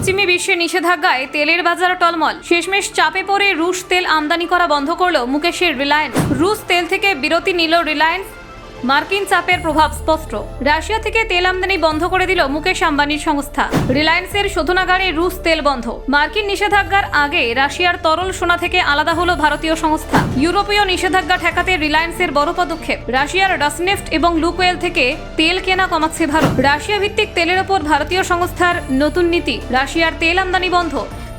পশ্চিমী বিশ্বের নিষেধাজ্ঞায় তেলের বাজার টলমল। শেষমেশ চাপে পড়ে রুশ তেল আমদানি করা বন্ধ করল মুকেশের রিলায়েন্স। রুশ তেল থেকে বিরতি নিল রিলায়েন্স। মার্কিন চাপের প্রভাব স্পষ্ট। রাশিয়া থেকে তেল আমদানি বন্ধ করে দিল মুকেশ আম্বানির সংস্থা। রিলায়েন্সের শোধনাগারে রুশ তেল বন্ধ। মার্কিন নিষেধাজ্ঞার আগে রাশিয়ার তরল সোনা থেকে আলাদা হলো ভারতীয় সংস্থা। ইউরোপীয় নিষেধাজ্ঞা ঠেকাতে রিলায়েন্সের বড় পদক্ষেপ। রাশিয়ার রসনেফট এবং লুকোয়েল থেকে তেল কেনা কমাচ্ছে ভারত। রাশিয়া ভিত্তিক তেলের ওপর ভারতীয় সংস্থার নতুন নীতি। রাশিয়ার তেল আমদানি বন্ধ।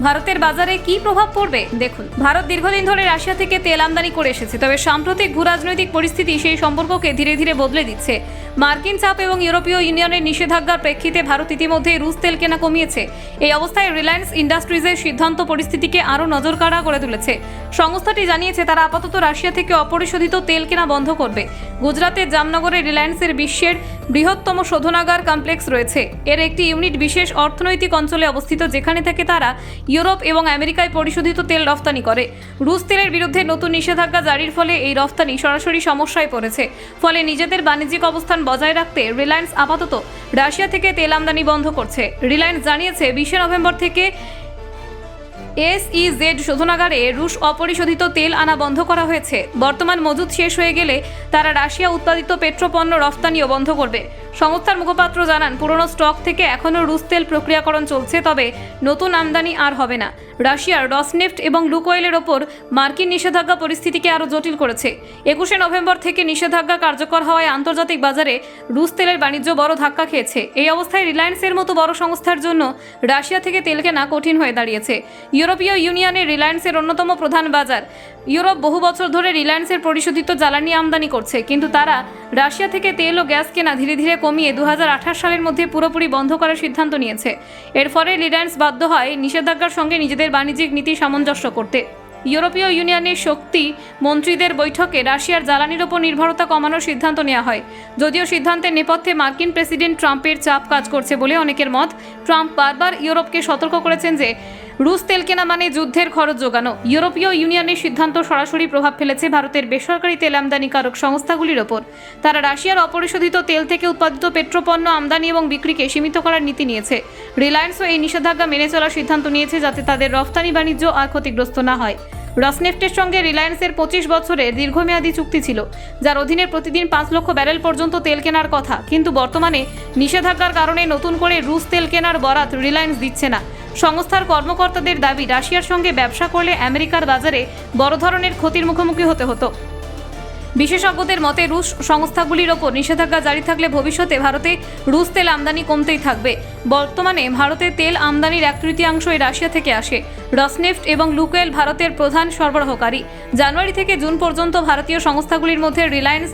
ভারতের বাজারে কি প্রভাব পড়বে দেখুন। ভারত দীর্ঘদিন ধরে রাশিয়া থেকে তেল আমদানি করে এসেছে, তবে সাম্প্রতিক ভূরাজনৈতিক পরিস্থিতি সেই সম্পর্ককে ধীরে ধীরে বদলে দিচ্ছে। মার্কিন চাপ এবং ইউরোপীয় ইউনিয়নের নিষেধাজ্ঞার প্রেক্ষিতে ভারত ইতিমধ্যে রুশ তেল কেনা কমিয়েছে। এই অবস্থায় রিলায়েন্স ইন্ডাস্ট্রিজের সিদ্ধান্ত পরিস্থিতিকে আরও নজরকাড়া করে তুলেছে। সংস্থাটি জানিয়েছে তারা আপাতত রাশিয়া থেকে অপরিশোধিত তেল কেনা বন্ধ করবে। গুজরাতের জামনগরে রিলায়েন্সের বিশ্বের বৃহত্তম শোধনাগার কমপ্লেক্স রয়েছে। এর একটি ইউনিট বিশেষ অর্থনৈতিক অঞ্চলে অবস্থিত, যেখানে থেকে তারা ইউরোপ এবং আমেরিকায় পরিশোধিত তেল রফতানি করে। রুশ তেলের বিরুদ্ধে নতুন নিষেধাজ্ঞা জারির ফলে এই রফতানি সরাসরি সমস্যায় পড়েছে। ফলে নিজেদের বাণিজ্যিক অবস্থান বজায় রাখতে রিলায়েন্স আপাতত রাশিয়া থেকে তেল আমদানি বন্ধ করছে। রিলায়েন্স জানিয়েছে 20 নভেম্বর থেকে SEZ শোধনাগারে রুশ অপরিশোধিত তেল আনা বন্ধ করা হয়েছে। বর্তমান মজুদ শেষ হয়ে গেলে তারা রাশিয়া উৎপাদিত পেট্রোপণ্য রফতানিও বন্ধ করবে। সংস্থার মুখপাত্র জানান, পুরনো স্টক থেকে এখনও রুশ তেল প্রক্রিয়াকরণ চলছে, তবে নতুন আমদানি আর হবে না। রাশিয়ার রসনেফট এবং লুকোয়েলের ওপর মার্কিন নিষেধাজ্ঞা পরিস্থিতিকে আরও জটিল করেছে। 21 নভেম্বর থেকে নিষেধাজ্ঞা কার্যকর হওয়ায় আন্তর্জাতিক বাজারে রুশ তেলের বাণিজ্য বড় ধাক্কা খেয়েছে। এই অবস্থায় রিলায়েন্সের মতো বড় সংস্থার জন্য রাশিয়া থেকে তেল কেনা কঠিন হয়ে দাঁড়িয়েছে। ইউরোপীয় ইউনিয়নে রিলায়েন্সের অন্যতম প্রধান বাজার। ইউরোপ বহু বছর ধরে রিলায়েন্সের পরিশোধিত জ্বালানি আমদানি করছে, কিন্তু তারা রাশিয়া থেকে তেল ও গ্যাস কেনা ধীরে ধীরে কমিয়ে 2028 সালের মধ্যে পুরোপুরি বন্ধ করার সিদ্ধান্ত নিয়েছে। এর ফলে রিলায়েন্স বাধ্য হয় নিষেধাজ্ঞার সঙ্গে নিজেদের বাণিজ্যিক নীতি সামঞ্জস্য করতে। ইউরোপীয় ইউনিয়নের শক্তি মন্ত্রীদের বৈঠকে রাশিয়ার জ্বালানির ওপর নির্ভরতা কমানোর সিদ্ধান্ত নেওয়া হয়। যদিও সিদ্ধান্তের নেপথ্যে মার্কিন প্রেসিডেন্ট ট্রাম্পের চাপ কাজ করছে বলে অনেকের মত। ট্রাম্প বারবার ইউরোপকে সতর্ক করেছেন যে রুশ তেল কেনা মানে যুদ্ধের খরচ যোগানো। ইউরোপীয় ইউনিয়নের সিদ্ধান্ত সরাসরি প্রভাব ফেলেছে ভারতের বেসরকারি তেল আমদানিকারক সংস্থাগুলির ওপর। তারা রাশিয়ার অপরিশোধিত তেল থেকে উৎপাদিত পেট্রোপণ্য আমদানি এবং বিক্রিকে সীমিত করার নীতি নিয়েছে। রিলায়েন্সও এই নিষেধাজ্ঞা মেনে চলার সিদ্ধান্ত নিয়েছে, যাতে তাদের রফতানি বাণিজ্য আর ক্ষতিগ্রস্ত না হয়। রসনেফটের সঙ্গে রিলায়েন্সের 25 বছরের দীর্ঘমেয়াদী চুক্তি ছিল, যার অধীনে প্রতিদিন 5 লক্ষ ব্যারেল পর্যন্ত তেল কেনার কথা। কিন্তু বর্তমানে নিষেধাজ্ঞার কারণে নতুন করে রুশ তেল কেনার বরাত রিলায়েন্স দিচ্ছে না। সংস্থার কর্মকর্তাদের দাবি, রাশিয়ার সঙ্গে ব্যবসা করলে আমেরিকার বাজারে বড় ধরনের ক্ষতির মুখোমুখি হতে হতো। বিশেষজ্ঞদের মতে রুশ সংস্থাগুলির ওপর নিষেধাজ্ঞা জারি থাকলে ভবিষ্যতে ভারতে রুশ তেল আমদানি কমতেই থাকবে। বর্তমানে ভারতে তেল আমদানির 1/3 রাশিয়া থেকে আসে। রসনেফট এবং লুকোয়েল ভারতের প্রধান সরবরাহকারী। জানুয়ারি থেকে জুন পর্যন্ত ভারতীয় সংস্থাগুলির মধ্যে রিলায়েন্স,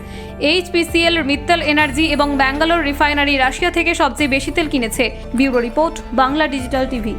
HPCL, মিত্তল এনার্জি এবং ব্যাঙ্গালোর রিফাইনারি রাশিয়া থেকে সবচেয়ে বেশি তেল কিনেছে। Bureau report, Bangla digital TV.